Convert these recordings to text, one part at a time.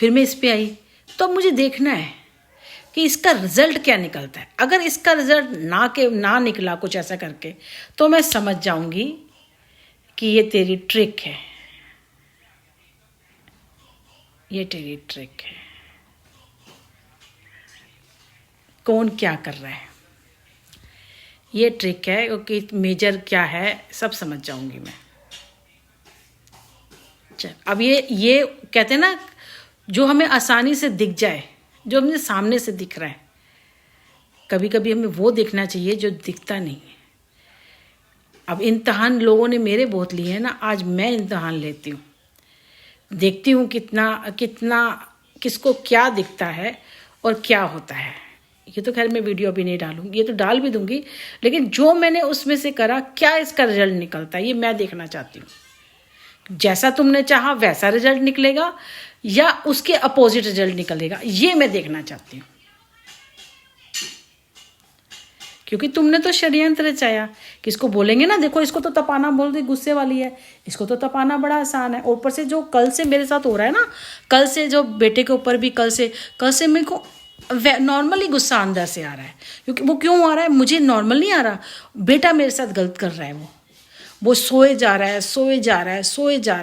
फिर मैं इस पे आई, तो अब मुझे देखना है कि इसका रिजल्ट क्या निकलता है। अगर इसका रिजल्ट ना निकला कुछ ऐसा करके, तो मैं समझ जाऊंगी कि ये तेरी ट्रिक है, ये तेरी ट्रिक है, कौन क्या कर रहा है, ये ट्रिक है, क्योंकि मेजर क्या है सब समझ जाऊंगी मैं। चल, अब ये कहते हैं ना, जो हमें आसानी से दिख जाए, जो हमें सामने से दिख रहा है, कभी कभी हमें वो देखना चाहिए जो दिखता नहीं है। अब इम्तहान लोगों ने मेरे बहुत लिए हैं ना, आज मैं इम्तहान लेती हूँ, देखती हूँ कितना किसको क्या दिखता है और क्या होता है। ये तो खैर मैं वीडियो अभी नहीं डालूंगी, ये तो डाल भी दूंगी, लेकिन जो मैंने उसमें से करा, क्या इसका रिजल्ट निकलता है, ये मैं देखना चाहती हूँ। जैसा तुमने चाहा वैसा रिजल्ट निकलेगा या उसके अपोजिट रिजल्ट निकलेगा, ये मैं देखना चाहती हूँ। क्योंकि तुमने तो षड्यंत्र रचाया, किसको बोलेंगे ना, देखो इसको तो तपाना बोल दे, गुस्से वाली है, इसको तो तपाना बड़ा आसान है। ऊपर से जो कल से मेरे साथ हो रहा है ना, कल से जो बेटे के ऊपर भी कल से मेरे को नॉर्मली गुस्सा अंदर से आ रहा है। क्योंकि वो क्यों आ रहा है, मुझे नॉर्मल नहीं आ रहा, बेटा मेरे साथ गलत कर रहा है। वो सोए जा रहा है,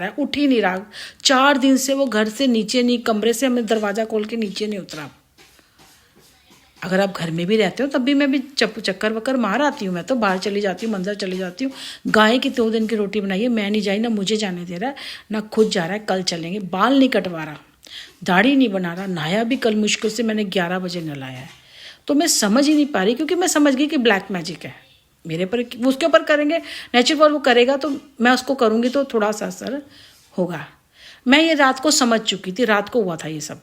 उठ ही नहीं रहा। 4 दिन से वो घर से नीचे नहीं, कमरे से हमें दरवाज़ा खोल के नीचे नहीं उतरा। अगर आप घर में भी रहते हो तब भी मैं भी चक्कर वक्कर मार आती हूँ, मैं तो बाहर चली जाती हूँ, मंदिर चली जाती हूँ। गाय की 2 दिन की रोटी बनाई है, मैं नहीं जाई, ना मुझे जाने दे रहा है, ना खुद जा रहा है। कल चलेंगे, बाल नहीं कटवा रहा, दाढ़ी नहीं बना रहा, नहाया भी कल मुश्किल से मैंने 11 बजे नहलाया है। तो मैं समझ ही नहीं पा रही, क्योंकि मैं समझ गई कि ब्लैक मैजिक है मेरे पर, उसके ऊपर करेंगे नेचुरल, वो करेगा तो मैं उसको करूँगी तो थोड़ा सा असर होगा। मैं ये रात को समझ चुकी थी, रात को हुआ था ये सब,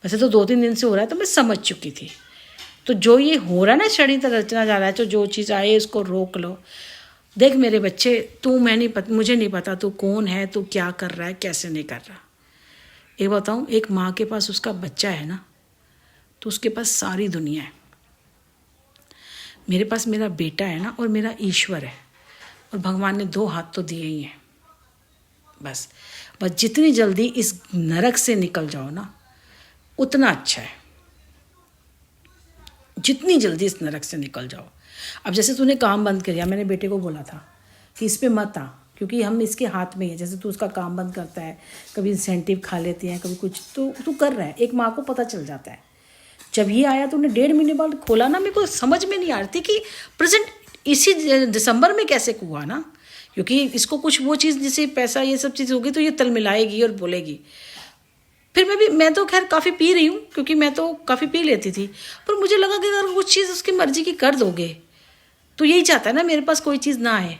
वैसे तो 2-3 दिन से हो रहा है, तो मैं समझ चुकी थी। तो जो ये हो रहा है ना, षड्यंत्र रचना जा रहा है, तो जो चीज़ आए इसको रोक लो। देख मेरे बच्चे, मुझे नहीं पता तू कौन है, तू क्या कर रहा है, कैसे नहीं कर रहा। ये बताऊँ, एक माँ के पास उसका बच्चा है ना, तो उसके पास सारी दुनिया है। मेरे पास मेरा बेटा है ना, और मेरा ईश्वर है, और भगवान ने 2 हाथ तो दिए ही हैं। बस जितनी जल्दी इस नरक से निकल जाओ ना, उतना अच्छा है। जितनी जल्दी इस नरक से निकल जाओ। अब जैसे तूने काम बंद कर दिया, मैंने बेटे को बोला था कि इस पे मत आ, क्योंकि हम इसके हाथ में ही है। जैसे तू उसका काम बंद करता है, कभी इंसेंटिव खा लेते हैं, कभी कुछ, तो तू कर रहा है, एक माँ को पता चल जाता है। जब ये आया तो उन्हें 1.5 महीने बाद खोला ना, मेरे को समझ में नहीं आ रही थी कि प्रेजेंट इसी दिसंबर में कैसे हुआ ना, क्योंकि इसको कुछ वो चीज़ जैसे पैसा ये सब चीज़ होगी तो ये तल मिलाएगी और बोलेगी। फिर मैं तो खैर काफ़ी पी रही हूँ, क्योंकि मैं तो काफ़ी पी लेती थी, पर मुझे लगा कि अगर कुछ चीज़ उसकी मर्जी की कर दोगे, तो यही चाहता है ना मेरे पास कोई चीज़ ना आए,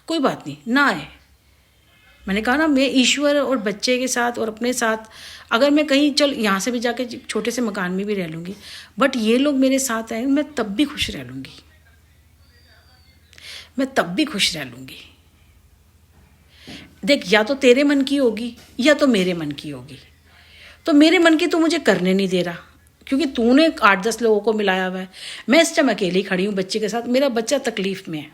कोई बात नहीं ना आए। मैंने कहा ना, मैं ईश्वर और बच्चे के साथ और अपने साथ, अगर मैं कहीं चल यहाँ से भी जाके छोटे से मकान में भी रह लूँगी, बट ये लोग मेरे साथ आए, मैं तब भी खुश रह लूँगी, मैं तब भी खुश रह लूँगी। देख, या तो तेरे मन की होगी या तो मेरे मन की होगी। तो मेरे मन की तो मुझे करने नहीं दे रहा, क्योंकि तूने 8-10 लोगों को मिलाया हुआ है। मैं इस टाइम अकेली खड़ी हूँ बच्चे के साथ, मेरा बच्चा तकलीफ में है,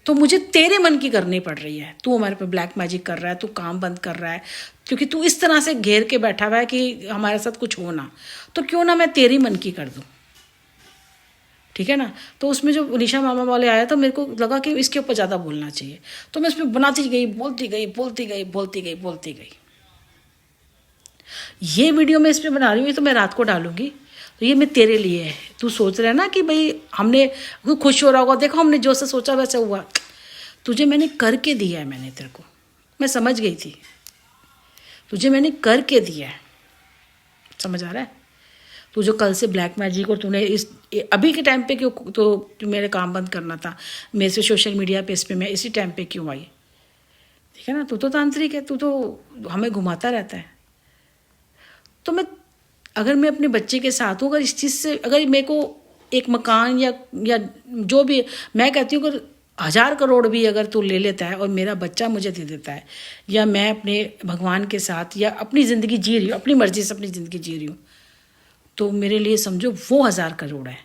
तो मुझे तेरे मन की करनी पड़ रही है। तू हमारे पे ब्लैक मैजिक कर रहा है, तू काम बंद कर रहा है, क्योंकि तू इस तरह से घेर के बैठा हुआ है कि हमारे साथ कुछ हो ना, तो क्यों ना मैं तेरी मन की कर दूँ, ठीक है ना। तो उसमें जो निशा मामा वाले आया, तो मेरे को लगा कि इसके ऊपर ज़्यादा बोलना चाहिए, तो मैं उसमें बनाती गई, बोलती गई। ये वीडियो मैं इस पर बना रही हूँ, तो मैं रात को डालूंगी, तो ये मैं तेरे लिए है। तू सोच रहा है ना कि भाई हमने, खुश हो रहा होगा, देखो हमने जो सा सोचा वैसा हुआ, तुझे मैंने करके दिया है। मैंने तेरे को, मैं समझ गई थी, तुझे मैंने करके दिया है, समझ आ रहा है। तू जो कल से ब्लैक मैजिक, और तूने अभी के टाइम पे क्यों, तो मेरे काम बंद करना था मेरे से सोशल मीडिया पे, इस पर मैं इसी टाइम पे क्यों आई, ठीक है ना। तू तो तांत्रिक है, तू तो हमें घुमाता रहता है। तो अगर मैं अपने बच्चे के साथ हूँ, अगर इस चीज़ से, अगर मेरे को एक मकान या जो भी, मैं कहती हूँ अगर 1000 करोड़ भी अगर तू ले लेता है और मेरा बच्चा मुझे दे देता है, या मैं अपने भगवान के साथ या अपनी ज़िंदगी जी रही हूँ, अपनी मर्ज़ी से अपनी ज़िंदगी जी रही हूँ, तो मेरे लिए समझो वो 1000 करोड़ है,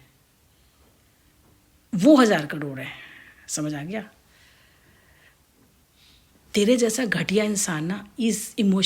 वो 1000 करोड़ है। समझ आ गया। तेरे जैसा घटिया इंसान ना इस इमोशन